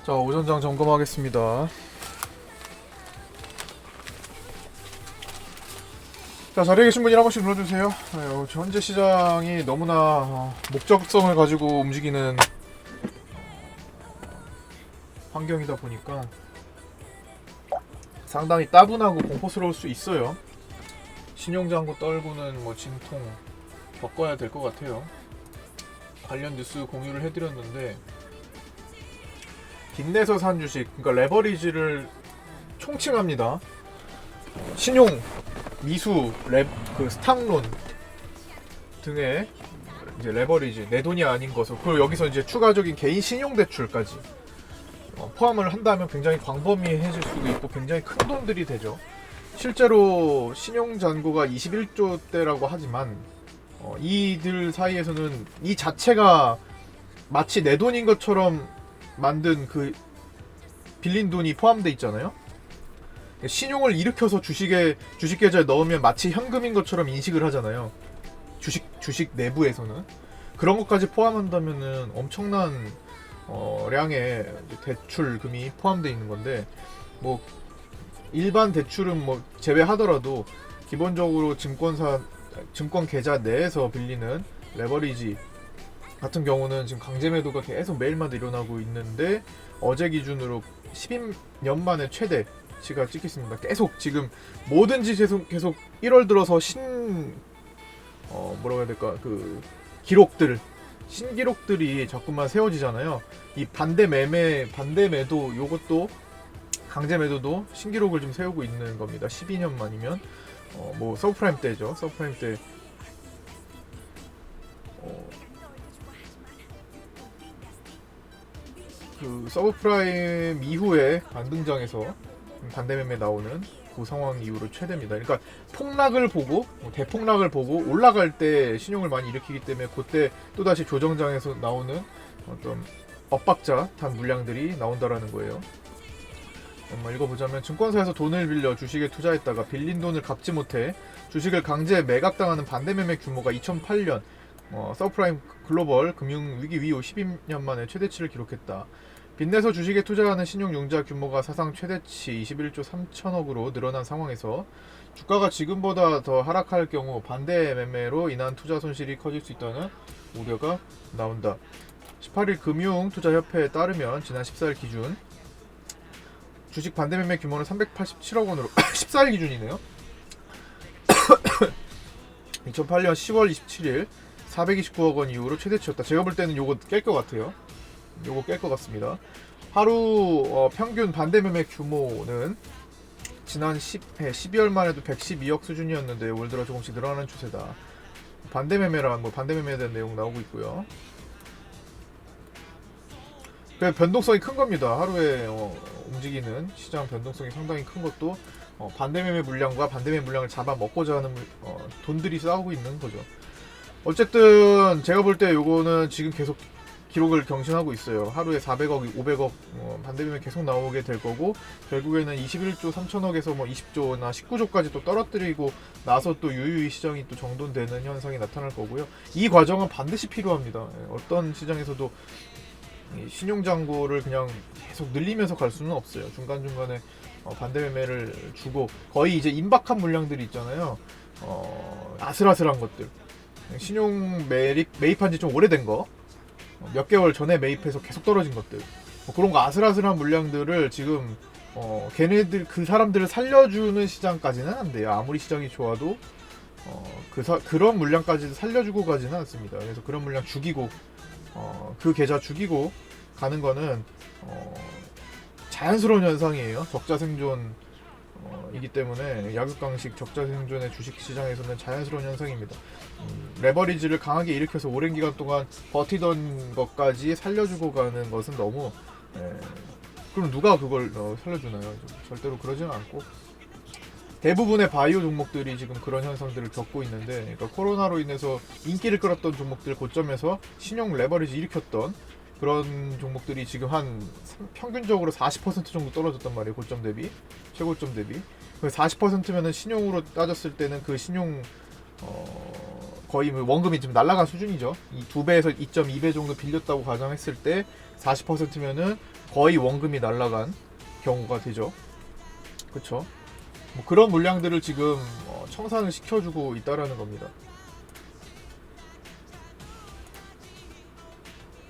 자, 오전장 점검하겠습니다. 자, 자리에 계신 분이 한 번씩 눌러주세요. 현재 시장이 너무나 목적성을 가지고 움직이는 환경이다 보니까 상당히 따분하고 공포스러울 수 있어요. 신용장고 떨구는 진통 겪어야 될 것 같아요. 관련 뉴스 공유를 해드렸는데, 빚내서 산 주식, 그러니까 레버리지를 총칭합니다. 신용, 미수, 스탁론 등의 이제 레버리지, 내 돈이 아닌 것을, 그리고 여기서 이제 추가적인 개인 신용 대출까지 포함을 한다면 굉장히 광범위해질 수도 있고 굉장히 큰 돈들이 되죠. 실제로 신용 잔고가 21조대라고 하지만 이들 사이에서는 이 자체가 마치 내 돈인 것처럼 만든 그 빌린 돈이 포함되어 있잖아요. 신용을 일으켜서 주식 계좌에 넣으면 마치 현금인 것처럼 인식을 하잖아요. 주식 내부에서는 그런 것까지 포함한다면은 엄청난 량의 대출금이 포함되어 있는 건데, 뭐 일반 대출은 뭐 제외하더라도 기본적으로 증권 계좌 내에서 빌리는 레버리지 같은 경우는 지금 강제 매도가 계속 매일마다 일어나고 있는데, 어제 기준으로 12년 만에 최대치가 찍혔습니다. 계속 지금 뭐든지 계속 1월 들어서 뭐라고 해야 될까, 그 신기록들이 자꾸만 세워지잖아요. 이 반대 매도, 요것도 강제 매도도 신기록을 좀 세우고 있는 겁니다. 12년 만이면 뭐 서브프라임 때죠. 서브프라임 때 그 서브프라임 이후에 반등장에서 반대 매매 나오는 그 상황 이후로 최대입니다. 그러니까 폭락을 보고, 대폭락을 보고 올라갈 때 신용을 많이 일으키기 때문에 그때 또다시 조정장에서 나오는 어떤 엇박자 탄 물량들이 나온다라는 거예요. 한번 읽어보자면, 증권사에서 돈을 빌려 주식에 투자했다가 빌린 돈을 갚지 못해 주식을 강제 매각당하는 반대매매 규모가 2008년 서브프라임 글로벌 금융위기 이후 12년 만에 최대치를 기록했다. 빚내서 주식에 투자하는 신용융자 규모가 사상 최대치 21조 3천억으로 늘어난 상황에서 주가가 지금보다 더 하락할 경우 반대 매매로 인한 투자 손실이 커질 수 있다는 우려가 나온다. 18일 금융투자협회에 따르면 지난 14일 기준 주식 반대 매매 규모는 387억 원으로 14일 기준이네요. 2008년 10월 27일 429억 원 이후로 최대치였다. 제가 볼 때는 요거 깰 것 같아요. 요거 깰 것 같습니다. 하루 평균 반대 매매 규모는 지난 12월만 해도 112억 수준이었는데 올 들어 조금씩 늘어나는 추세다. 반대 매매란 반대 매매에 대한 내용 나오고 있고요. 그 변동성이 큰 겁니다. 하루에 움직이는 시장 변동성이 상당히 큰 것도 반대 매매 물량과 반대 매매 물량을 잡아먹고자 하는 돈들이 싸우고 있는 거죠. 어쨌든 제가 볼 때 요거는 지금 계속 기록을 경신하고 있어요. 하루에 400억, 500억 반대매매 계속 나오게 될 거고, 결국에는 21조 3천억에서 20조나 19조까지 또 떨어뜨리고 나서 또 유유히 시장이 또 정돈되는 현상이 나타날 거고요. 이 과정은 반드시 필요합니다. 어떤 시장에서도 신용잔고를 그냥 계속 늘리면서 갈 수는 없어요. 중간중간에 반대매매를 주고, 거의 이제 임박한 물량들이 있잖아요. 아슬아슬한 것들, 신용 매입한 지 좀 오래된 거, 몇 개월 전에 매입해서 계속 떨어진 것들, 그런 거 아슬아슬한 물량들을 지금 걔네들 그 사람들을 살려주는 시장까지는 안 돼요. 아무리 시장이 좋아도 그런 물량까지 살려주고 가지는 않습니다. 그래서 그런 물량 죽이고 그 계좌 죽이고 가는 거는 자연스러운 현상이에요. 적자 생존 이기 때문에 약육강식 적자 생존의 주식시장에서는 자연스러운 현상입니다. 레버리지를 강하게 일으켜서 오랜 기간 동안 버티던 것까지 살려주고 가는 것은 너무 그럼 누가 그걸 살려주나요? 절대로 그러지는 않고, 대부분의 바이오 종목들이 지금 그런 현상들을 겪고 있는데, 그러니까 코로나로 인해서 인기를 끌었던 종목들, 고점에서 신용 레버리지 일으켰던 그런 종목들이 지금 한 평균적으로 40% 정도 떨어졌단 말이에요. 고점 대비, 최고점 대비. 40%면은 신용으로 따졌을 때는 그 신용 거의 뭐 원금이 좀 날아간 수준이죠. 이 2배에서 2.2배 정도 빌렸다고 가정했을 때 40%면은 거의 원금이 날아간 경우가 되죠. 그쵸? 뭐 그런 물량들을 지금 청산을 시켜주고 있다라는 겁니다.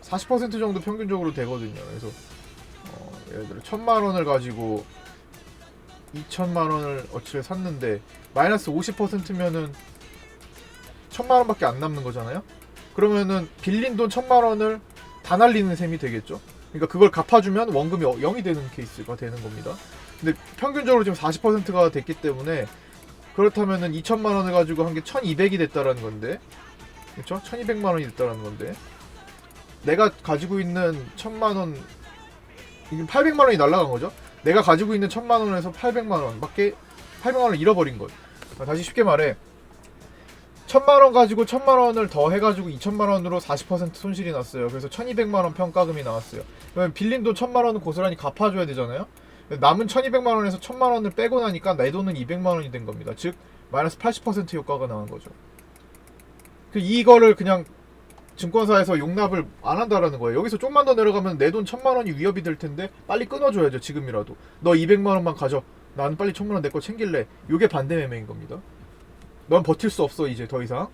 40% 정도 평균적으로 되거든요. 그래서 예를 들어 1000만원을 가지고 2000만원을 어치를 샀는데 마이너스 50%면은 1000만원밖에 안 남는 거잖아요. 그러면은 빌린 돈 1000만원을 다 날리는 셈이 되겠죠. 그러니까 그걸 갚아주면 원금이 0이 되는 케이스가 되는 겁니다. 근데 평균적으로 지금 40%가 됐기 때문에 그렇다면은 2000만원을 가지고 한 게 1200이 됐다라는 건데, 그렇죠? 1200만원이 됐다라는 건데, 내가 가지고 있는 1000만원, 800만원이 날라간 거죠. 내가 가지고 있는 1000만원에서 800만원 밖에 800만원을 잃어버린 것. 다시 쉽게 말해 1000만원 가지고 1000만원을 더 해가지고 2000만원으로 40% 손실이 났어요. 그래서 1200만원 평가금이 나왔어요. 그러면 빌린 돈 1000만원은 고스란히 갚아줘야 되잖아요. 남은 1200만원에서 1000만원을 빼고 나니까 내 돈은 200만원이 된 겁니다. 즉 마이너스 80% 효과가 나온 거죠. 이거를 그냥 증권사에서 용납을 안 한다라는 거예요. 여기서 좀만 더 내려가면 내 돈 1000만원이 위협이 될 텐데 빨리 끊어줘야죠. 지금이라도. 너 200만원만 가져. 나는 빨리 1000만원 내 거 챙길래. 이게 반대 매매인 겁니다. 넌 버틸 수 없어 이제 더 이상.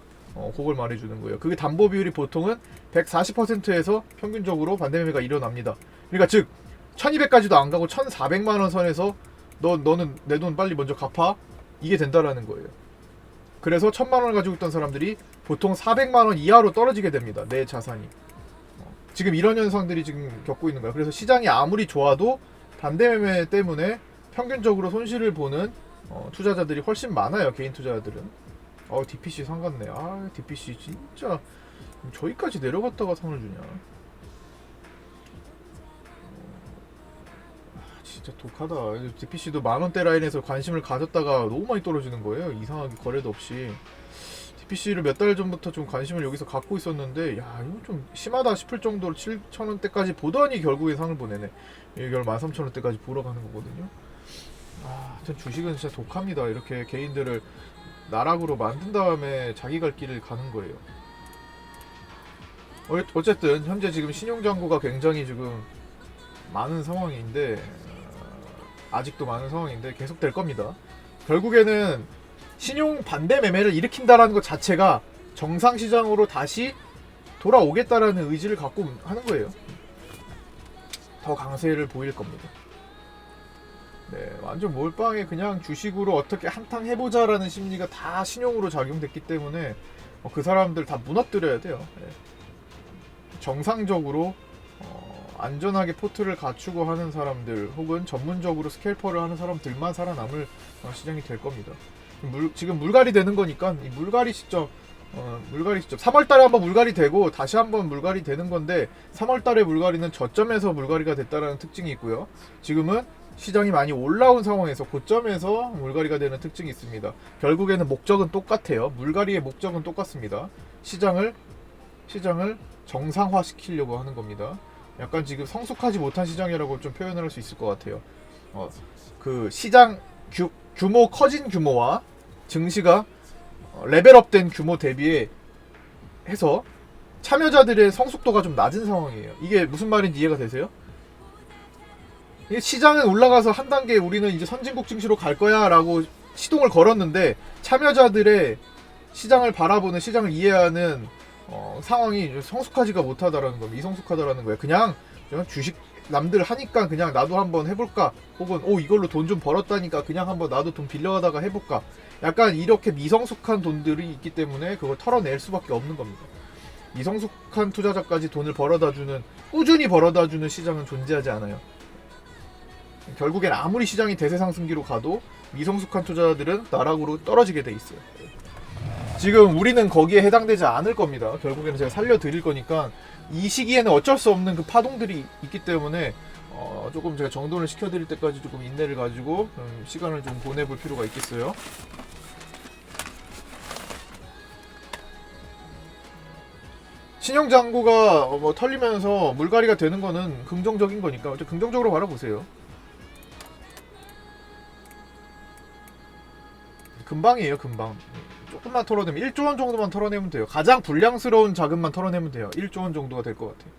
그걸 말해주는 거예요. 그게 담보 비율이 보통은 140%에서 평균적으로 반대 매매가 일어납니다. 그러니까 즉 1200까지도 안 가고 1400만원 선에서 너는 내 돈 빨리 먼저 갚아. 이게 된다라는 거예요. 그래서 1000만원을 가지고 있던 사람들이 보통 400만원 이하로 떨어지게 됩니다. 내 자산이. 지금 이런 현상들이 지금 겪고 있는 거예요. 그래서 시장이 아무리 좋아도 반대 매매 때문에 평균적으로 손실을 보는 투자자들이 훨씬 많아요. 개인 투자자들은. DPC 상 같네. DPC 진짜 저기까지 내려갔다가 상을 주냐. 진짜 독하다. DPC도 만원대 라인에서 관심을 가졌다가 너무 많이 떨어지는 거예요. 이상하게 거래도 없이. DPC를 몇 달 전부터 좀 관심을 여기서 갖고 있었는데, 야, 이거 좀 심하다 싶을 정도로 7,000원대까지 보더니 결국에 상을 보내네. 이걸 13,000원대까지 보러 가는 거거든요. 전 주식은 진짜 독합니다. 이렇게 개인들을 나락으로 만든 다음에 자기 갈 길을 가는 거예요. 어쨌든 현재 지금 신용잔고가 굉장히 지금 많은 상황인데, 아직도 많은 상황인데 계속 될 겁니다. 결국에는 신용 반대 매매를 일으킨다라는 것 자체가 정상 시장으로 다시 돌아오겠다라는 의지를 갖고 하는 거예요. 더 강세를 보일 겁니다. 네, 완전 몰빵에 그냥 주식으로 어떻게 한탕 해보자라는 심리가 다 신용으로 작용됐기 때문에 그 사람들 다 무너뜨려야 돼요. 네. 정상적으로 안전하게 포트를 갖추고 하는 사람들 혹은 전문적으로 스캘퍼를 하는 사람들만 살아남을 시장이 될 겁니다. 지금 물갈이 되는 거니까 이 물갈이 시점 3월달에 한번 물갈이 되고 다시 한번 물갈이 되는 건데 3월달에 물갈이는 저점에서 물갈이가 됐다는 특징이 있고요. 지금은 시장이 많이 올라온 상황에서 고점에서 물갈이가 되는 특징이 있습니다. 결국에는 목적은 똑같아요. 물갈이의 목적은 똑같습니다. 시장을 정상화시키려고 하는 겁니다. 약간 지금 성숙하지 못한 시장이라고 좀 표현을 할 수 있을 것 같아요. 그 시장 규모 커진 규모와 증시가 레벨업된 규모 대비해 해서 참여자들의 성숙도가 좀 낮은 상황이에요. 이게 무슨 말인지 이해가 되세요? 시장은 올라가서 한 단계 우리는 이제 선진국 증시로 갈 거야 라고 시동을 걸었는데 참여자들의 시장을 바라보는 시장을 이해하는 상황이 성숙하지가 못하다라는 겁니다. 미성숙하다라는 거예요. 그냥 주식 남들 하니까 그냥 나도 한번 해볼까 혹은 이걸로 돈 좀 벌었다니까 그냥 한번 나도 돈 빌려가다가 해볼까 약간 이렇게 미성숙한 돈들이 있기 때문에 그걸 털어낼 수밖에 없는 겁니다. 미성숙한 투자자까지 돈을 벌어다주는 꾸준히 벌어다주는 시장은 존재하지 않아요. 결국엔 아무리 시장이 대세상승기로 가도 미성숙한 투자자들은 나락으로 떨어지게 돼 있어요. 지금 우리는 거기에 해당되지 않을 겁니다. 결국에는 제가 살려드릴 거니까 이 시기에는 어쩔 수 없는 그 파동들이 있기 때문에 조금 제가 정돈을 시켜드릴 때까지 조금 인내를 가지고 시간을 좀 보내볼 필요가 있겠어요. 신용잔고가 털리면서 물갈이가 되는 거는 긍정적인 거니까 긍정적으로 바라보세요. 금방이에요, 금방. 조금만 털어내면 1조 원 정도만 털어내면 돼요. 가장 불량스러운 자금만 털어내면 돼요. 1조 원 정도가 될 것 같아요.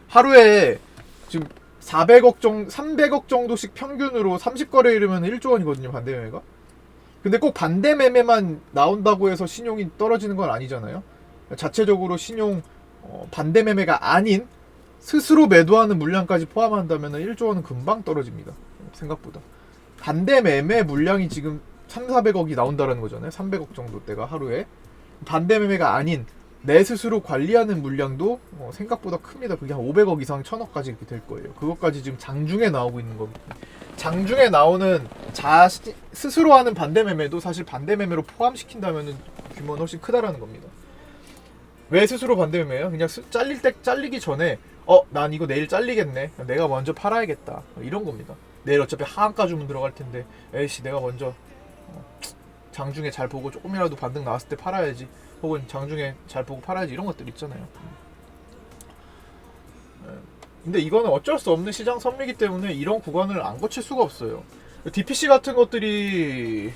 하루에 지금 400억 정도, 300억 정도씩 평균으로 30거래 이르면 1조 원이거든요, 반대매매가. 근데 꼭 반대매매만 나온다고 해서 신용이 떨어지는 건 아니잖아요. 자체적으로 신용 반대매매가 아닌 스스로 매도하는 물량까지 포함한다면 1조 원은 금방 떨어집니다. 생각보다. 반대매매 물량이 지금 3,400억이 나온다는 거잖아요. 300억 정도대가 하루에. 반대매매가 아닌 내 스스로 관리하는 물량도 생각보다 큽니다. 그게 한 500억 이상 1,000억까지 이렇게 될 거예요. 그것까지 지금 장중에 나오고 있는 겁니다. 장중에 나오는 스스로 하는 반대매매도 사실 반대매매로 포함시킨다면 규모는 훨씬 크다라는 겁니다. 왜 스스로 반대매매예요? 그냥 잘릴 때 잘리기 전에 난 이거 내일 잘리겠네. 내가 먼저 팔아야겠다. 이런 겁니다. 내일 어차피 하한가 주문 들어갈 텐데 에이씨 내가 먼저 장중에 잘 보고 조금이라도 반등 나왔을 때 팔아야지. 혹은 장중에 잘 보고 팔아야지. 이런 것들 있잖아요. 근데 이거는 어쩔 수 없는 시장 선미기 때문에 이런 구간을 안 거칠 수가 없어요. DPC 같은 것들이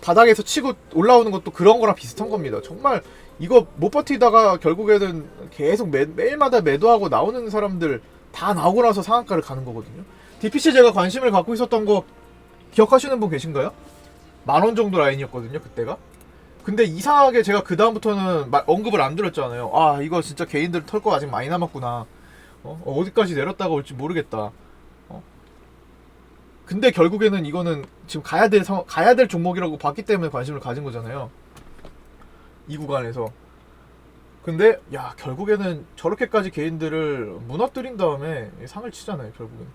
바닥에서 치고 올라오는 것도 그런 거랑 비슷한 겁니다. 정말 이거 못 버티다가 결국에는 계속 매일마다 매도하고 나오는 사람들 다 나오고 나서 상한가를 가는 거거든요. DPC 제가 관심을 갖고 있었던 거 기억하시는 분 계신가요? 10,000원 정도 라인이었거든요, 그때가. 근데 이상하게 제가 그 다음부터는 언급을 안 드렸잖아요. 아, 이거 진짜 개인들 털 거 아직 많이 남았구나. 어디까지 내렸다가 올지 모르겠다. 근데 결국에는 이거는 지금 가야 될 종목이라고 봤기 때문에 관심을 가진 거잖아요. 이 구간에서. 근데 야, 결국에는 저렇게까지 개인들을 무너뜨린 다음에 상을 치잖아요, 결국엔.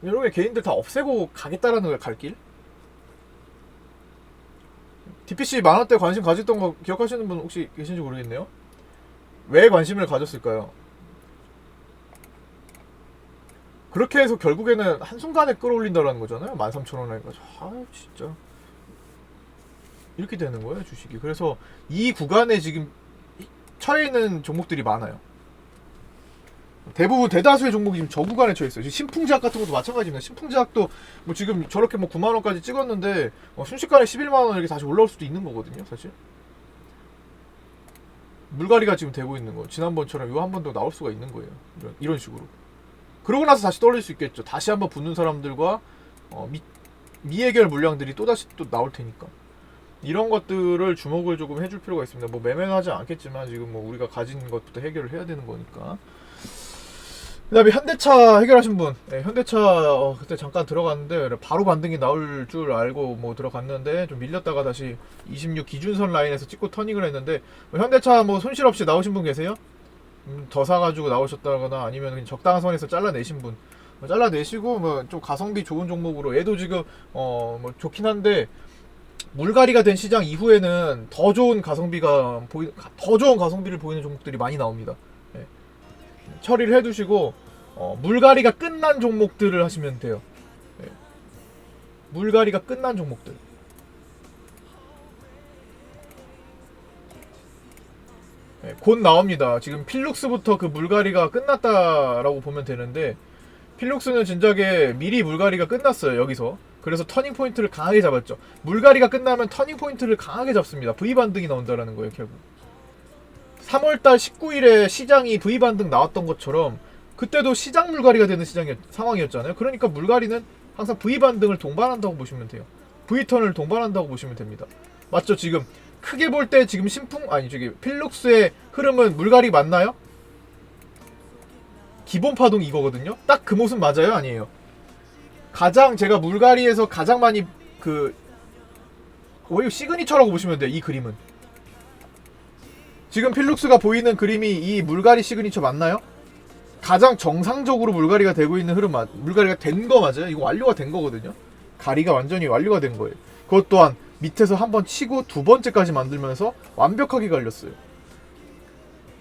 이렇게 개인들 다 없애고 가겠다라는 거야, 갈 길. DPC 10,000원대 관심 가졌던 거 기억하시는 분 혹시 계신지 모르겠네요. 왜 관심을 가졌을까요? 그렇게 해서 결국에는 한순간에 끌어올린다라는 거잖아요. 13,000원 해가지고. 아, 진짜. 이렇게 되는 거예요, 주식이. 그래서 이 구간에 지금 처해 있는 종목들이 많아요. 대부분 대다수의 종목이 지금 저 구간에 처해 있어요. 신풍제약 같은 것도 마찬가지입니다. 신풍제약도 뭐 지금 저렇게 뭐 9만원까지 찍었는데 순식간에 11만원 이렇게 다시 올라올 수도 있는 거거든요, 사실. 물갈이가 지금 되고 있는 거. 지난번처럼 이거 한 번 더 나올 수가 있는 거예요. 이런 식으로. 그러고 나서 다시 떨어질 수 있겠죠. 다시 한번 붙는 사람들과 미해결 물량들이 또다시 또 나올 테니까. 이런 것들을 주목을 조금 해줄 필요가 있습니다. 뭐 매매는 하지 않겠지만 지금 뭐 우리가 가진 것부터 해결을 해야 되는 거니까. 그 다음에 현대차 해결하신 분. 네, 현대차 그때 잠깐 들어갔는데 바로 반등이 나올 줄 알고 뭐 들어갔는데 좀 밀렸다가 다시 26 기준선 라인에서 찍고 터닝을 했는데 뭐 현대차 뭐 손실 없이 나오신 분 계세요? 더 사가지고 나오셨다거나 아니면 그냥 적당한 선에서 잘라내신 분 잘라내시고 뭐 좀 가성비 좋은 종목으로 얘도 지금 뭐 좋긴 한데 물갈이가 된 시장 이후에는 더 좋은 가성비를 보이는 종목들이 많이 나옵니다. 네. 처리를 해두시고 물갈이가 끝난 종목들을 하시면 돼요. 네. 물갈이가 끝난 종목들. 네, 곧 나옵니다. 지금 필룩스부터 그 물갈이가 끝났다라고 보면 되는데 필룩스는 진작에 미리 물갈이가 끝났어요. 여기서. 그래서 터닝 포인트를 강하게 잡았죠. 물갈이가 끝나면 터닝 포인트를 강하게 잡습니다. V 반등이 나온다라는 거예요, 결국. 3월달 19일에 시장이 V 반등 나왔던 것처럼 그때도 시장 물갈이가 되는 상황이었잖아요. 그러니까 물갈이는 항상 V 반등을 동반한다고 보시면 돼요. V 턴을 동반한다고 보시면 됩니다. 맞죠? 지금 크게 볼 때 지금 필룩스의 흐름은 물갈이 맞나요? 기본 파동 이거거든요. 딱 그 모습 맞아요, 아니에요? 가장 제가 물갈이에서 가장 많이 오히려 시그니처라고 보시면 돼요. 이 그림은 지금 필룩스가 보이는 그림이 이 물갈이 시그니처 맞나요? 가장 정상적으로 물갈이가 되고 있는 흐름 물갈이가 된 거 맞아요? 이거 완료가 된 거거든요. 가리가 완전히 완료가 된 거예요. 그것 또한 밑에서 한번 치고 두 번째까지 만들면서 완벽하게 갈렸어요.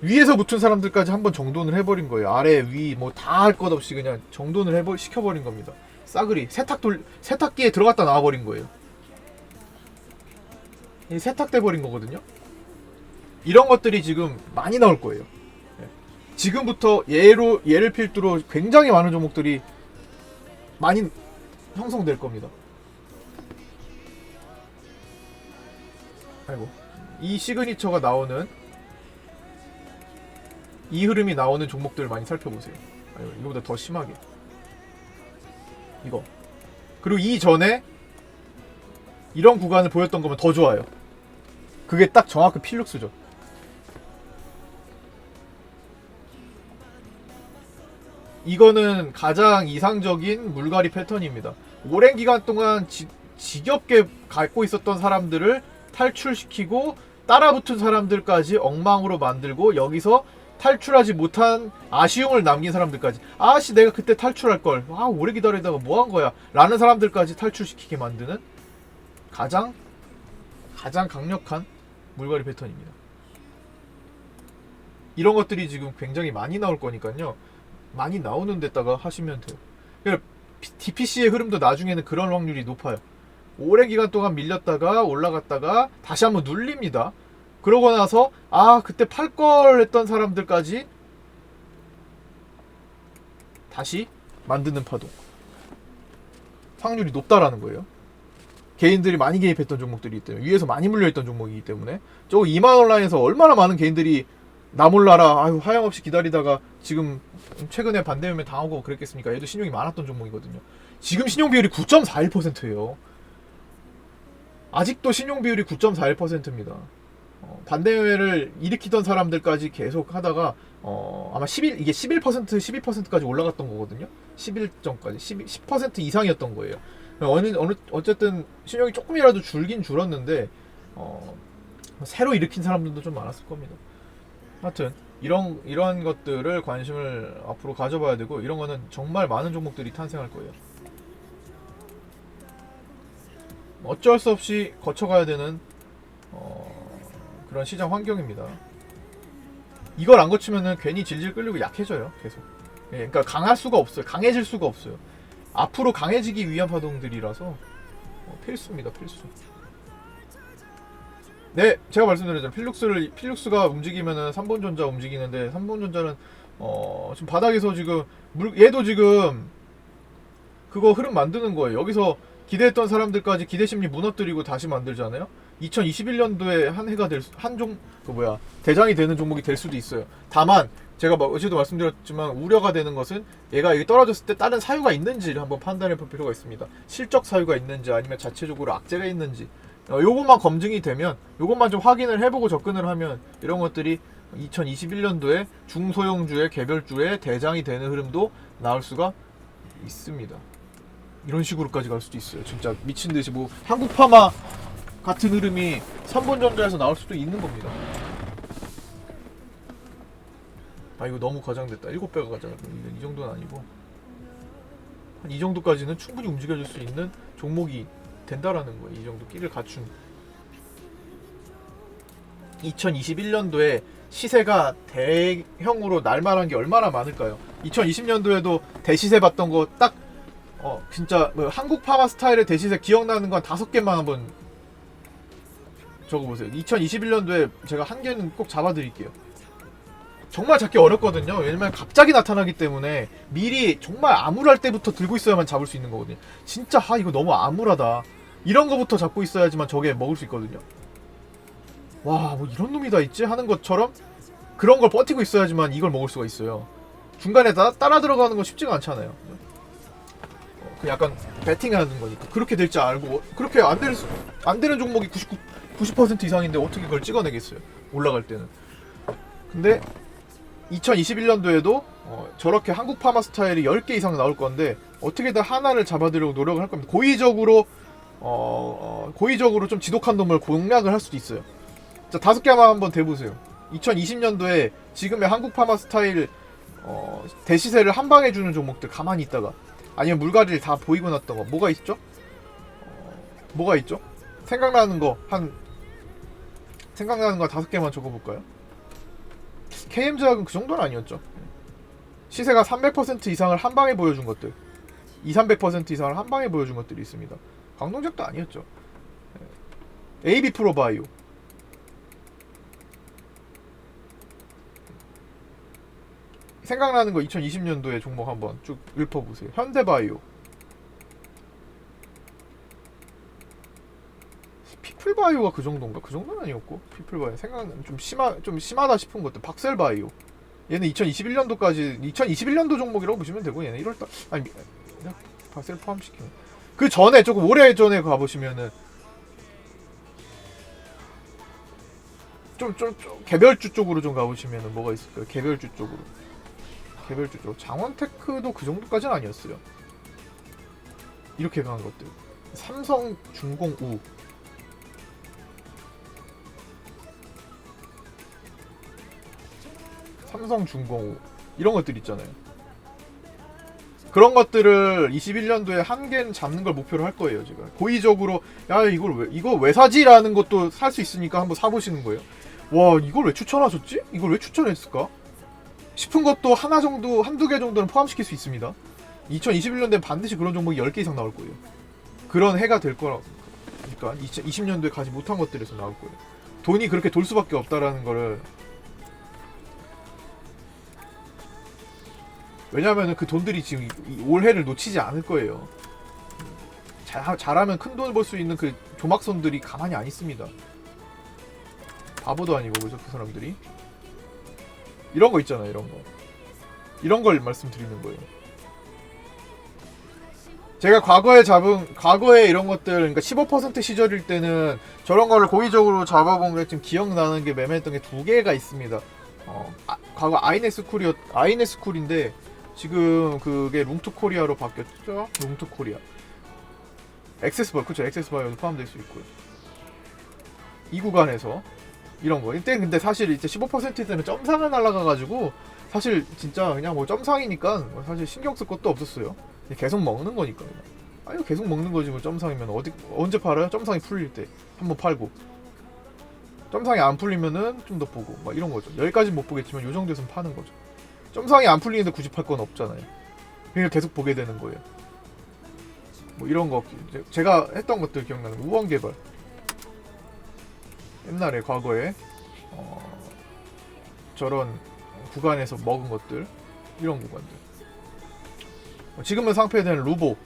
위에서 붙은 사람들까지 한번 정돈을 해버린 거예요. 아래 위 뭐 다 할 것 없이 그냥 정돈을 시켜버린 겁니다. 싸그리 세탁기에 들어갔다 나와버린 거예요. 세탁돼 버린 거거든요. 이런 것들이 지금 많이 나올 거예요. 지금부터 예를 필두로 굉장히 많은 종목들이 많이 형성될 겁니다. 아이고, 이 시그니처가 나오는, 이 흐름이 나오는 종목들을 많이 살펴보세요. 아이고, 이거보다 더 심하게 이거. 그리고 이전에 이런 구간을 보였던 거면 더 좋아요. 그게 딱 정확히 필룩스죠. 이거는 가장 이상적인 물갈이 패턴입니다. 오랜 기간 동안 지겹게 갖고 있었던 사람들을 탈출시키고 따라붙은 사람들까지 엉망으로 만들고, 여기서 탈출하지 못한 아쉬움을 남긴 사람들까지, 아씨 내가 그때 탈출할걸, 아 오래 기다리다가 뭐한 거야 라는 사람들까지 탈출시키게 만드는 가장 강력한 물갈이 패턴입니다. 이런 것들이 지금 굉장히 많이 나올 거니까요, 많이 나오는 데다가 하시면 돼요. 그러니까 DPC의 흐름도 나중에는 그런 확률이 높아요. 오랜 기간 동안 밀렸다가 올라갔다가 다시 한번 눌립니다. 그러고 나서 아 그때 팔걸 했던 사람들까지 다시 만드는 파동, 확률이 높다라는 거예요. 개인들이 많이 개입했던 종목들이기 때문에, 위에서 많이 물려있던 종목이기 때문에. 저거 2만원 라인에서 얼마나 많은 개인들이 나 몰라라 아유 하염없이 기다리다가 지금 최근에 반대매매 당하고 그랬겠습니까? 얘도 신용이 많았던 종목이거든요. 지금 신용 비율이 9.41%예요. 아직도 신용 비율이 9.41%입니다. 반대매매를 일으키던 사람들까지 계속 하다가 아마 이게 11% 12%까지 올라갔던 거거든요. 11점까지 10% 이상이었던 거예요. 어쨌든 신용이 조금이라도 줄긴 줄었는데 새로 일으킨 사람들도 좀 많았을 겁니다. 하여튼 이런 것들을 관심을 앞으로 가져봐야 되고, 이런 거는 정말 많은 종목들이 탄생할 거예요. 어쩔 수 없이 거쳐가야 되는 그런 시장 환경입니다. 이걸 안 거치면은 괜히 질질 끌리고 약해져요. 계속. 그러니까 강할 수가 없어요. 강해질 수가 없어요. 앞으로 강해지기 위한 파동들이라서 필수입니다. 필수. 네, 제가 말씀드렸죠. 필룩스가 움직이면은 3본전자 움직이는데, 3본전자는 지금 바닥에서 지금 얘도 지금 그거 흐름 만드는 거예요. 여기서 기대했던 사람들까지 기대심리 무너뜨리고 다시 만들잖아요. 2021년도에 한 해가 대장이 되는 종목이 될 수도 있어요. 다만 제가 어제도 말씀드렸지만 우려가 되는 것은 얘가 여기 떨어졌을 때 다른 사유가 있는지를 한번 판단해 볼 필요가 있습니다. 실적 사유가 있는지 아니면 자체적으로 악재가 있는지, 요것만 검증이 되면, 요것만 좀 확인을 해보고 접근을 하면 이런 것들이 2021년도에 중소형주의 개별주의 대장이 되는 흐름도 나올 수가 있습니다. 이런 식으로까지 갈 수도 있어요. 진짜 미친듯이 뭐 한국파마 같은 흐름이 3본전자에서 나올 수도 있는 겁니다. 아 이거 너무 과장됐다. 7배가 과장됐다. 이 정도는 아니고 한 이 정도까지는 충분히 움직여줄 수 있는 종목이 된다라는 거예요. 이 정도 끼를 갖춘. 2021년도에 시세가 대형으로 날만한 게 얼마나 많을까요? 2020년도에도 대시세 봤던 거 딱 진짜 뭐 한국 파마 스타일의 대시세 기억나는 건 5개만 한번 적어보세요. 2021년도에 제가 한 개는 꼭 잡아드릴게요. 정말 잡기 어렵거든요. 왜냐면 갑자기 나타나기 때문에 미리 정말 암울할 때부터 들고 있어야만 잡을 수 있는 거거든요. 진짜 이거 너무 암울하다, 이런 거부터 잡고 있어야지만 저게 먹을 수 있거든요. 와, 뭐 이런 놈이 다 있지? 하는 것처럼 그런 걸 버티고 있어야지만 이걸 먹을 수가 있어요. 중간에 따라 들어가는 건 쉽지가 않잖아요. 그 약간 배팅하는 거니까. 그렇게 될 줄 알고, 그렇게 안 되는 종목이 90% 이상인데 어떻게 그걸 찍어내겠어요, 올라갈 때는. 근데 2021년도에도 저렇게 한국 파마 스타일이 10개 이상 나올 건데 어떻게든 하나를 잡아들려고 노력을 할 겁니다. 고의적으로 좀 지독한 놈을 공략을 할 수도 있어요. 자, 5개만 한번 대보세요. 2020년도에 지금의 한국 파마 스타일 대시세를 한 방에 주는 종목들 가만히 있다가, 아니면 물갈이를 다 보이고 났던 거 뭐가 있죠? 뭐가 있죠? 생각나는 거 5개만 적어볼까요? KM제약은 그 정도는 아니었죠. 시세가 300% 이상을 한 방에 보여준 것들, 200~300% 이상을 한 방에 보여준 것들이 있습니다. 강동작도 아니었죠. AB 프로바이오, 생각나는 거 2020년도에 종목 한번 쭉 읊어보세요. 현대바이오, 피플바이오가 그 정도인가? 그 정도는 아니었고 피플바이오 생각은 좀 심하다 싶은 것들 박셀바이오 얘는 2021년도 종목이라고 보시면 되고 얘는 1월달 아니 박셀 포함시키면 그 전에 조금 오래 전에 가보시면은 좀 개별주 쪽으로 좀 가보시면은 뭐가 있을까요? 개별주 쪽으로 장원테크도 그 정도까지는 아니었어요. 이렇게 강한 것들 삼성중공우 이런 것들 있잖아요. 그런 것들을 21년도에 한 개는 잡는 걸 목표로 할 거예요. 제가 고의적으로 야 이거 왜 사지라는 것도 살 수 있으니까 한번 사보시는 거예요. 와 이걸 왜 추천하셨지? 이걸 왜 추천했을까? 싶은 것도 한두 개 정도는 포함시킬 수 있습니다. 2021년도엔 반드시 그런 종목이 10개 이상 나올 거예요. 그런 해가 될 거라. 그러니까 2020년도에 가지 못한 것들에서 나올 거예요. 돈이 그렇게 돌 수밖에 없다라는 거를. 왜냐하면 그 돈들이 지금 올해를 놓치지 않을 거예요. 잘하면 큰 돈을 벌 수 있는 그 조막손들이 가만히 안 있습니다. 바보도 아니고 그죠 그 사람들이. 이런 거 있잖아요. 이런 걸 말씀드리는 거예요. 제가 과거에 이런 것들, 그러니까 15% 시절일 때는 저런 거를 고의적으로 잡아본 게 지금 기억나는 게 매매했던 게 두 개가 있습니다. 과거 아이네스쿨인데 지금 그게 룽투코리아로 바뀌었죠? 룽투코리아. 액세스바이오, 그쵸? 액세스바이오도 포함될 수 있고요. 이 구간에서 이런 거. 이때 근데 사실 이제 15% 때는 점상을 날라가가지고 사실 진짜 그냥 뭐 점상이니까 사실 신경 쓸 것도 없었어요. 계속 먹는 거니까 그냥. 아니 계속 먹는 거지 뭐 점상이면 언제 팔아요? 점상이 풀릴 때 한번 팔고 점상이 안 풀리면은 좀 더 보고 막 이런 거죠. 여기까지 못 보겠지만 요 정도에서는 파는 거죠. 점상이 안 풀리는데 굳이 팔 건 없잖아요. 그러니까 계속 보게 되는 거예요. 뭐 이런 거 제가 했던 것들 기억나는 우원개발 옛날에 과거에 저런 구간에서 먹은 것들 이런 구간들 지금은 상폐된 루보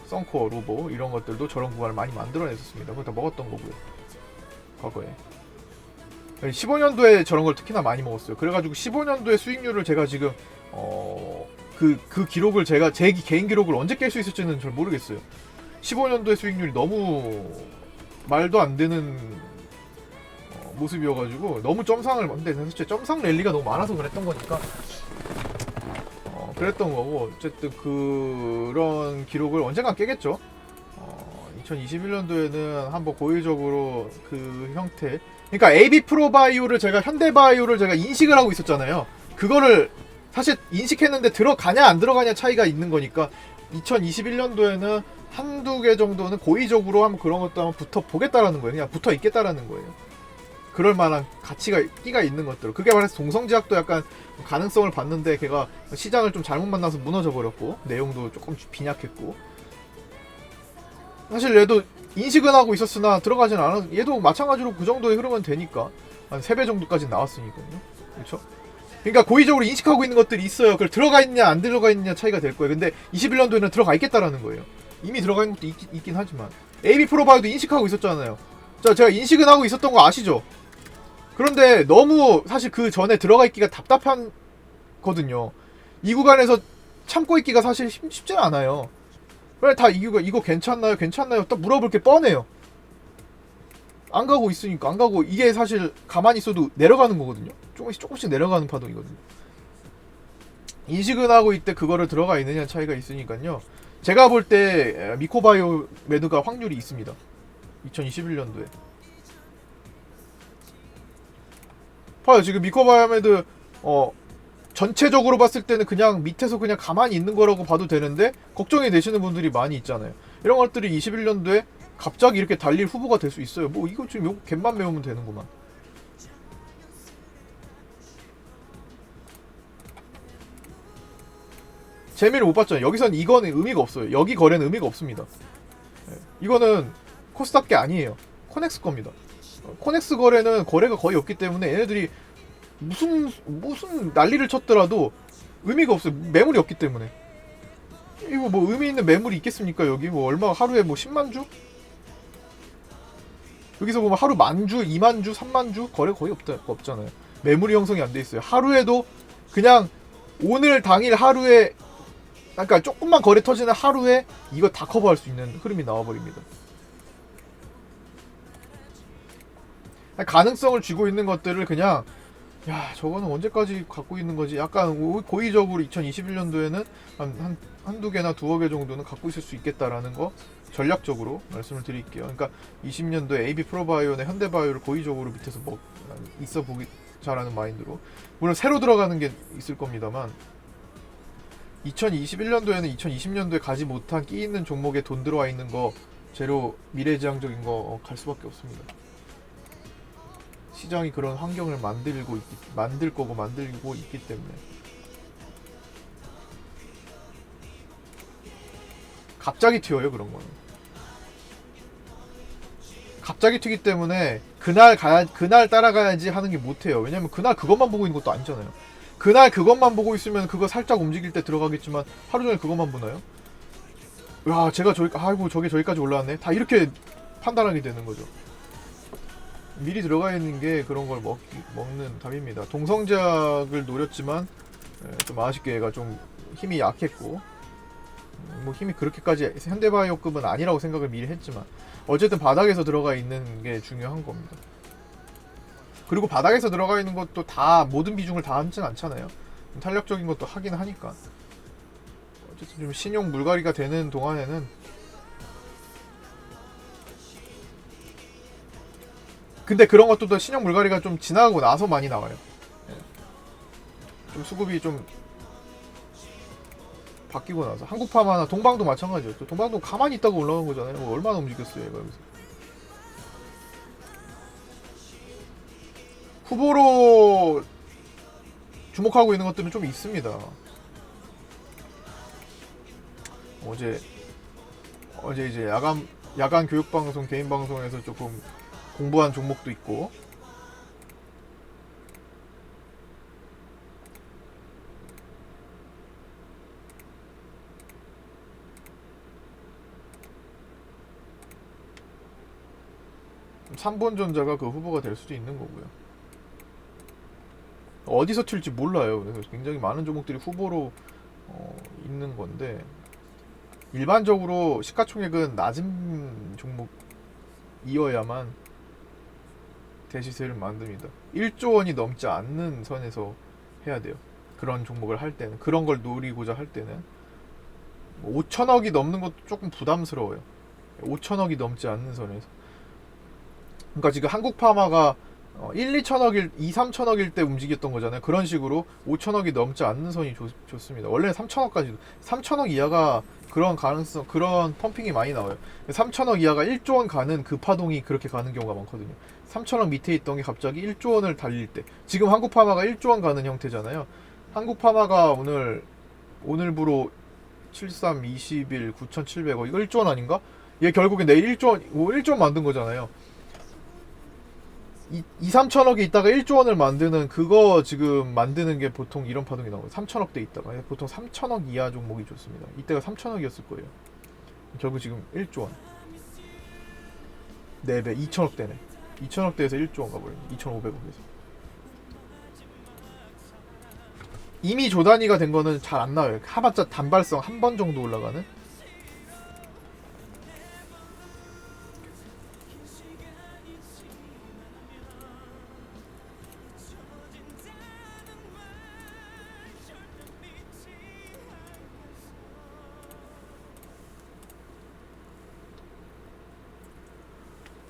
썬코어 루보 이런 것들도 저런 구간을 많이 만들어냈었습니다. 그거 다 먹었던 거고요. 과거에 15년도에 저런 걸 특히나 많이 먹었어요. 그래가지고 15년도에 수익률을 제가 지금 그 기록을 제가 제 개인 기록을 언제 깰 수 있을지는 잘 모르겠어요. 15년도의 수익률이 너무 말도 안 되는 모습이어가지고 너무 점상을 근데 사실 점상 랠리가 너무 많아서 그랬던 거니까 그랬던 거고 어쨌든 그런 기록을 언젠가 깨겠죠. 2021년도에는 한번 고의적으로 그 형태 그러니까 AB 프로바이오를 제가 현대바이오를 제가 인식을 하고 있었잖아요. 그거를 사실 인식했는데 들어가냐 안 들어가냐 차이가 있는 거니까 2021년도에는 한두 개 정도는 고의적으로 한번 그런 것도 한번 붙어 보겠다라는 거예요. 그냥 붙어 있겠다라는 거예요. 그럴 만한 끼가 있는 것들. 그게 말해서 동성제약도 약간 가능성을 봤는데 걔가 시장을 좀 잘못 만나서 무너져 버렸고 내용도 조금 빈약했고 사실 얘도 인식은 하고 있었으나 들어가진 않았. 얘도 마찬가지로 그 정도의 흐름은 되니까 한 3배 정도까지 나왔으니까요. 그렇죠? 그러니까 고의적으로 인식하고 있는 것들이 있어요. 그걸 들어가 있냐 안 들어가 있냐 차이가 될 거예요. 근데 21년도에는 들어가 있겠다라는 거예요. 이미 들어가 있는 것도 있긴 하지만 AB 프로바이오도 인식하고 있었잖아요. 자, 제가 인식은 하고 있었던 거 아시죠? 그런데 너무 사실 그 전에 들어가 있기가 답답한거든요. 이 구간에서 참고 있기가 사실 쉽지는 않아요. 왜 다 이거 괜찮나요? 딱 물어볼 게 뻔해요. 안 가고 있으니까 안 가고 이게 사실 가만히 있어도 내려가는 거거든요. 조금씩 내려가는 파동이거든요. 인식은 하고 있대 그거를 들어가 있느냐 차이가 있으니까요. 제가 볼 때 미코바이오 매드가 확률이 있습니다. 2021년도에. 봐요 지금 미코바이오메드 전체적으로 봤을 때는 그냥 밑에서 그냥 가만히 있는 거라고 봐도 되는데 걱정이 되시는 분들이 많이 있잖아요. 이런 것들이 21년도에 갑자기 이렇게 달릴 후보가 될 수 있어요. 뭐 이거 지금 요거 갯만 메우면 되는구만. 재미를 못 봤잖아요. 여기선 이거는 의미가 없어요. 여기 거래는 의미가 없습니다. 이거는 코스닥 게 아니에요. 코넥스 겁니다. 코넥스 거래는 거래가 거의 없기 때문에 얘네들이 무슨 난리를 쳤더라도 의미가 없어요. 매물이 없기 때문에. 이거 뭐 의미 있는 매물이 있겠습니까? 여기 뭐 얼마 하루에 뭐 10만 주? 여기서 보면 하루 10,000주, 20,000주, 30,000주 거래 거의 없잖아요. 매물이 형성이 안 돼 있어요. 하루에도 그냥 오늘 당일 하루에, 그러니까 조금만 거래 터지는 하루에 이거 다 커버할 수 있는 흐름이 나와버립니다. 가능성을 쥐고 있는 것들을 그냥, 야, 저거는 언제까지 갖고 있는 거지? 약간 고의적으로 2021년도에는 한두 개나 두어 개 정도는 갖고 있을 수 있겠다라는 거 전략적으로 말씀을 드릴게요. 그러니까 20년도에 AB 프로바이오나 현대바이오를 고의적으로 밑에서 있어 보기 잘하는 마인드로, 물론 새로 들어가는 게 있을 겁니다만 2021년도에는 2020년도에 가지 못한 끼 있는 종목에 돈 들어와 있는 거 제로 미래지향적인 거 갈 수밖에 없습니다. 시장이 그런 환경을 만들고 있기 때문에. 갑자기 튀어요, 그런 거는. 갑자기 튀기 때문에 그날 따라가야지 하는 게 못해요. 왜냐면 그날 그것만 보고 있는 것도 아니잖아요. 그날 그것만 보고 있으면 그거 살짝 움직일 때 들어가겠지만 하루 종일 그것만 보나요? 야, 저게 저기까지 올라왔네. 다 이렇게 판단하게 되는 거죠. 미리 들어가 있는 게 그런 걸 먹는 답입니다. 동성작을 노렸지만 좀 아쉽게 얘가 좀 힘이 약했고, 뭐 힘이 그렇게까지 현대바이오급은 아니라고 생각을 미리 했지만 어쨌든 바닥에서 들어가 있는 게 중요한 겁니다. 그리고 바닥에서 들어가 있는 것도 다 모든 비중을 다 하진 않잖아요. 좀 탄력적인 것도 하긴 하니까. 어쨌든 좀 신용 물갈이가 되는 동안에는 근데 그런 것도 신용 물갈이가 좀 지나가고 나서 많이 나와요. 좀 수급이 좀 바뀌고 나서. 한국파마나 동방도 마찬가지였죠. 동방도 가만히 있다가 올라간 거잖아요. 뭐 얼마나 움직였어요, 얘가 여기서. 후보로 주목하고 있는 것들은 좀 있습니다. 어제 이제 야간 교육 방송, 개인 방송에서 조금 공부한 종목도 있고, 삼본전자가 그 후보가 될 수도 있는 거고요. 어디서 튈지 몰라요. 그래서 굉장히 많은 종목들이 후보로 있는 건데, 일반적으로 시가총액은 낮은 종목이어야만 대시세를 만듭니다. 1조 원이 넘지 않는 선에서 해야 돼요. 그런 종목을 할 때는, 그런 걸 노리고자 할 때는 5천억이 넘는 것도 조금 부담스러워요. 5천억이 넘지 않는 선에서. 그러니까 지금 한국파마가 1, 2천억일, 2, 3천억일 때 움직였던 거잖아요. 그런 식으로 5천억이 넘지 않는 선이 좋습니다. 원래는 3천억까지도, 3천억 이하가 그런 가능성, 그런 펌핑이 많이 나와요. 3천억 이하가 1조 원 가는 그 파동이 그렇게 가는 경우가 많거든요. 3천억 밑에 있던 게 갑자기 1조 원을 달릴 때, 지금 한국파마가 1조 원 가는 형태잖아요. 한국파마가 오늘부로 73, 20일, 9,700억, 이거 1조 원 아닌가? 얘 결국에 내일 1조 원 만든 거잖아요. 2, 3천억이 있다가 1조 원을 만드는, 그거 지금 만드는 게 보통 이런 파동이 나오고, 3천억대 있다가 보통 3천억 이하 종목이 좋습니다. 이때가 3천억이었을 거예요. 결국 지금 1조 원 4배, 2천억대네. 2천억대에서 1조 원 가버렸네. 2,500억에서. 이미 조단위가 된 거는 잘 안 나와요. 하봤자 단발성 한 번 정도 올라가는.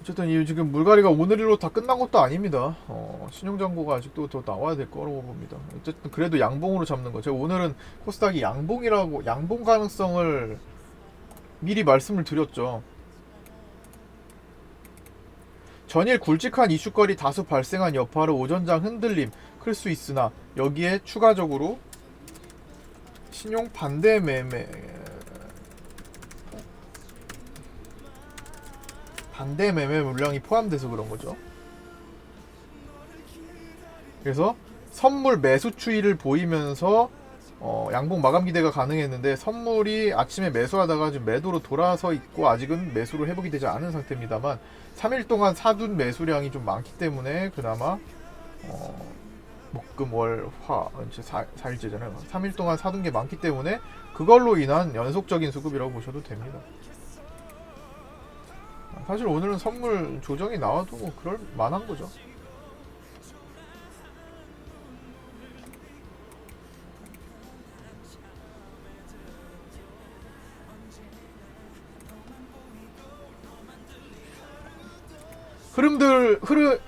어쨌든 지금 물갈이가 오늘로 다 끝난 것도 아닙니다. 신용장고가 아직도 더 나와야 될 거라고 봅니다. 어쨌든 그래도 양봉으로 잡는 거. 제가 오늘은 코스닥이 양봉 가능성을 미리 말씀을 드렸죠. 전일 굵직한 이슈거리 다수 발생한 여파로 오전장 흔들림 클 수 있으나, 여기에 추가적으로 신용 반대 매매 물량이 포함돼서 그런 거죠. 그래서 선물 매수 추이를 보이면서 양봉 마감 기대가 가능했는데 선물이 아침에 매수하다가 지금 매도로 돌아서 있고 아직은 매수로 회복이 되지 않은 상태입니다만 3일 동안 사둔 매수량이 좀 많기 때문에 그나마 목금 월화 이제 4일째잖아요. 3일 동안 사둔 게 많기 때문에 그걸로 인한 연속적인 수급이라고 보셔도 됩니다. 사실 오늘은 선물 조정이 나와도 뭐 그럴 만한 거죠.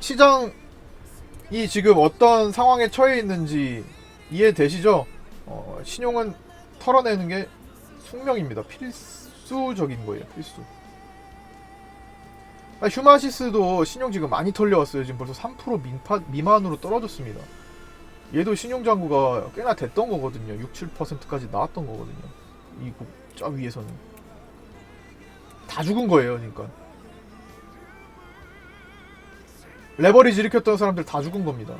시장이 지금 어떤 상황에 처해 있는지 이해되시죠? 신용은 털어내는 게 숙명입니다. 필수적인 거예요. 필수. 휴마시스도 신용 지금 많이 털려왔어요. 지금 벌써 3% 미만으로 떨어졌습니다. 얘도 신용 잔고가 꽤나 됐던 거거든요. 6, 7%까지 나왔던 거거든요. 저 위에서는 다 죽은 거예요. 그러니까 레버리지 일으켰던 사람들 다 죽은 겁니다.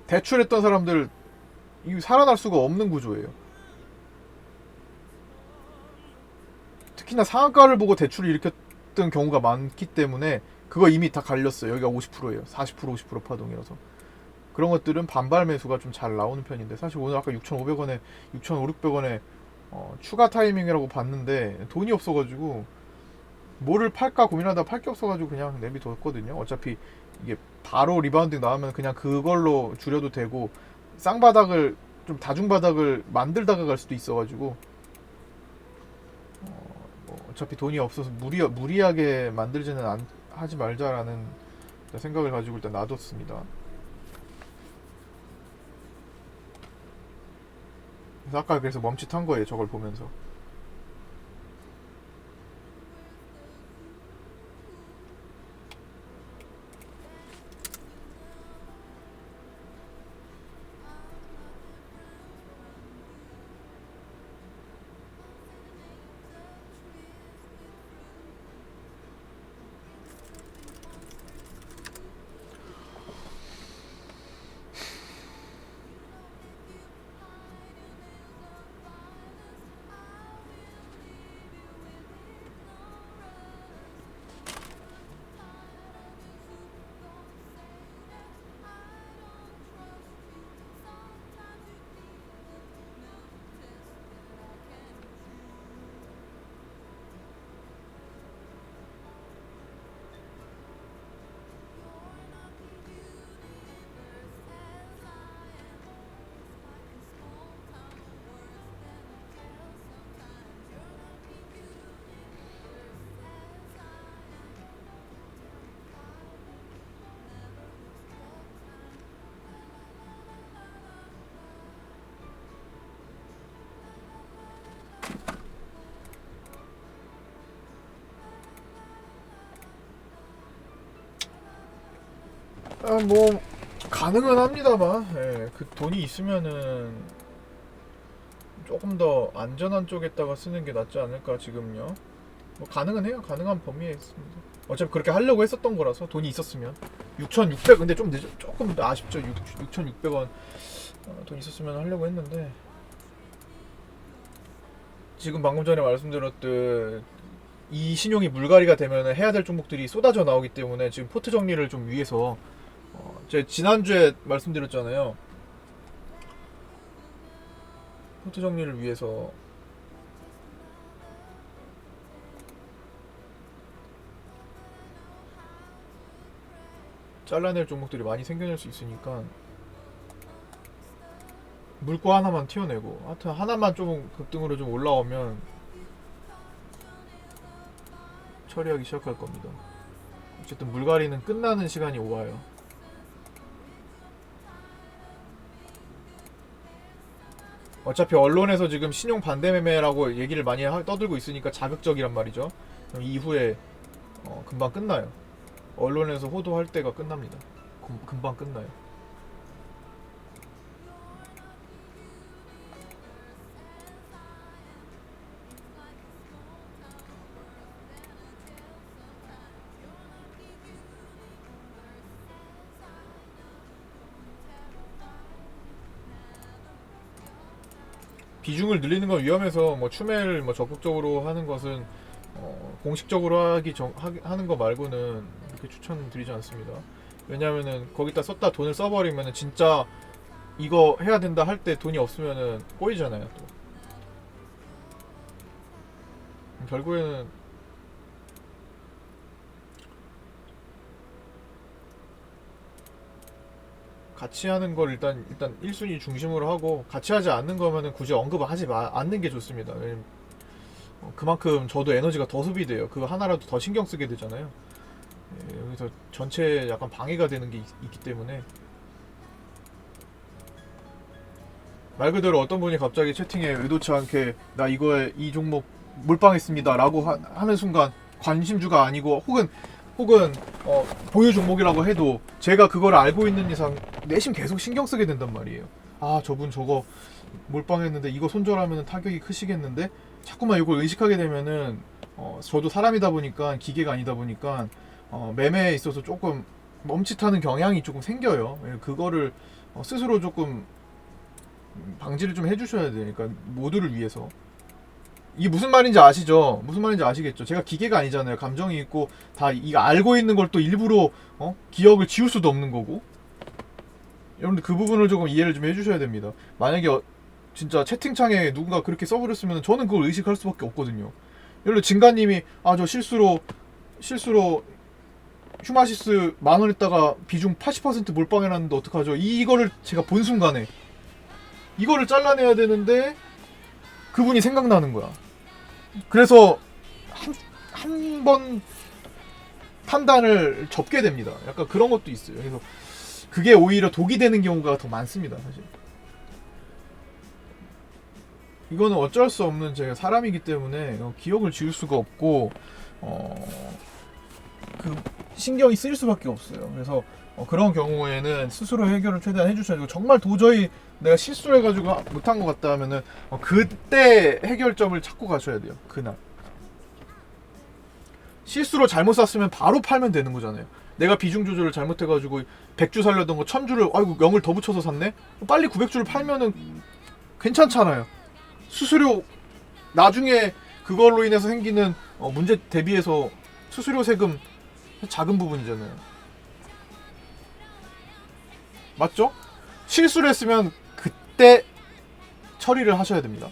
대출했던 사람들 이 살아날 수가 없는 구조예요. 특히나 상한가를 보고 대출을 일으켰던 경우가 많기 때문에 그거 이미 다 갈렸어요. 여기가 50%예요. 40% 50% 파동이라서 그런 것들은 반발 매수가 좀 잘 나오는 편인데 사실 오늘 아까 6,500원에 6,500원에 추가 타이밍이라고 봤는데 돈이 없어가지고 뭐를 팔까 고민하다 팔 게 없어가지고 그냥 내비뒀거든요. 어차피 이게 바로 리바운딩 나오면 그냥 그걸로 줄여도 되고 쌍바닥을 좀 다중바닥을 만들다가 갈 수도 있어가지고 어차피 돈이 없어서 무리하게 만들지는 하지 말자라는 생각을 가지고 일단 놔뒀습니다. 그래서 아까 그래서 멈칫한 거예요. 저걸 보면서. 뭐 가능은 합니다만 그 돈이 있으면은 조금 더 안전한 쪽에다가 쓰는 게 낫지 않을까 지금요. 뭐 가능은 해요. 가능한 범위에 있습니다. 어차피 그렇게 하려고 했었던 거라서 돈이 있었으면 6,600 근데 좀 조금 아쉽죠. 6,600원 돈 있었으면 하려고 했는데 지금 방금 전에 말씀드렸듯 이 신용이 물갈이가 되면 해야 될 종목들이 쏟아져 나오기 때문에 지금 포트 정리를 좀 위해서 제가 지난주에 말씀드렸잖아요. 포트 정리를 위해서 잘라낼 종목들이 많이 생겨날 수 있으니까 물고 하나만 튀어내고 하여튼 하나만 좀 급등으로 좀 올라오면 처리하기 시작할 겁니다. 어쨌든 물갈이는 끝나는 시간이 와요. 어차피 언론에서 지금 신용 반대 매매라고 얘기를 많이 떠들고 있으니까 자극적이란 말이죠. 그럼 이후에 금방 끝나요. 언론에서 호도할 때가 끝납니다. 금방 끝나요. 비중을 늘리는 건 위험해서 뭐 추매를 뭐 적극적으로 하는 것은 공식적으로 하는 거 말고는 그렇게 추천드리지 않습니다. 왜냐하면은 거기다 썼다 돈을 써버리면은 진짜 이거 해야 된다 할 때 돈이 없으면은 꼬이잖아요. 또 결국에는 같이 하는 걸 일단 1순위 중심으로 하고, 같이 하지 않는 거면은 굳이 언급을 하지 않는 게 좋습니다. 왜냐면 그만큼 저도 에너지가 더 소비돼요. 그거 하나라도 더 신경 쓰게 되잖아요. 예, 여기서 전체 약간 방해가 되는 게 있기 때문에. 말 그대로 어떤 분이 갑자기 채팅에 의도치 않게 나 이거에 이 종목 몰빵했습니다 라고 하는 순간 관심주가 아니고 혹은 보유 종목이라고 해도 제가 그걸 알고 있는 이상 내심 계속 신경 쓰게 된단 말이에요. 아, 저분 저거 몰빵했는데 이거 손절하면 타격이 크시겠는데, 자꾸만 이걸 의식하게 되면은 저도 사람이다 보니까, 기계가 아니다 보니까 매매에 있어서 조금 멈칫하는 경향이 조금 생겨요. 그거를 스스로 조금 방지를 좀 해주셔야 되니까, 모두를 위해서. 이게 무슨 말인지 아시죠? 무슨 말인지 아시겠죠? 제가 기계가 아니잖아요. 감정이 있고 다 이거 알고 있는 걸 또 일부러 기억을 지울 수도 없는 거고. 여러분들 그 부분을 조금 이해를 좀 해주셔야 됩니다. 만약에 진짜 채팅창에 누군가 그렇게 써버렸으면 저는 그걸 의식할 수밖에 없거든요. 예를 들어 진가님이 저 실수로 휴마시스 10,000원 했다가 비중 80% 몰빵해놨는데 어떡하죠? 이거를 제가 본 순간에 이거를 잘라내야 되는데 그분이 생각나는 거야. 그래서 한 번 판단을 접게 됩니다. 약간 그런 것도 있어요. 그래서 그게 오히려 독이 되는 경우가 더 많습니다, 사실. 이거는 어쩔 수 없는, 제가 사람이기 때문에 기억을 지울 수가 없고 그 신경이 쓰일 수밖에 없어요. 그래서 그런 경우에는 스스로 해결을 최대한 해주셔야 되고, 정말 도저히 내가 실수를 해가지고 못한 것 같다 하면은 그때 해결점을 찾고 가셔야 돼요. 그날 실수로 잘못 샀으면 바로 팔면 되는 거잖아요. 내가 비중 조절을 잘못해가지고 100주 살려던 거 1000주를 아이고 0을 더 붙여서 샀네? 빨리 900주를 팔면은 괜찮잖아요. 수수료 나중에 그걸로 인해서 생기는 문제 대비해서 수수료 세금 작은 부분이잖아요. 맞죠? 실수를 했으면 그때 처리를 하셔야 됩니다.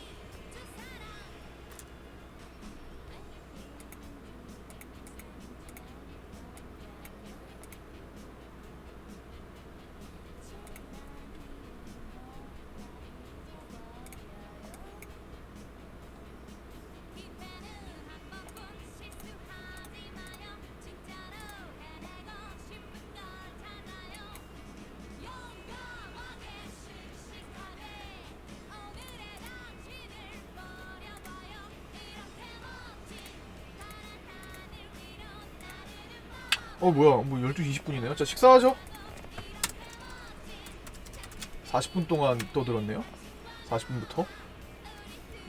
뭐야, 12시 20분이네요. 자, 식사하죠? 40분 동안 떠들었네요. 40분부터.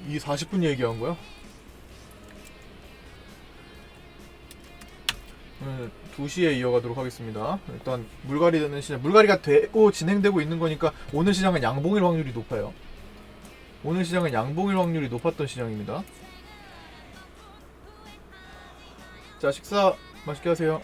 이 40분 얘기한 거야? 오늘 2시에 이어가도록 하겠습니다. 일단 물갈이 되는 시장, 물갈이가 되고 진행되고 있는 거니까 오늘 시장은 양봉일 확률이 높아요. 오늘 시장은 양봉일 확률이 높았던 시장입니다. 자, 식사 맛있게 하세요.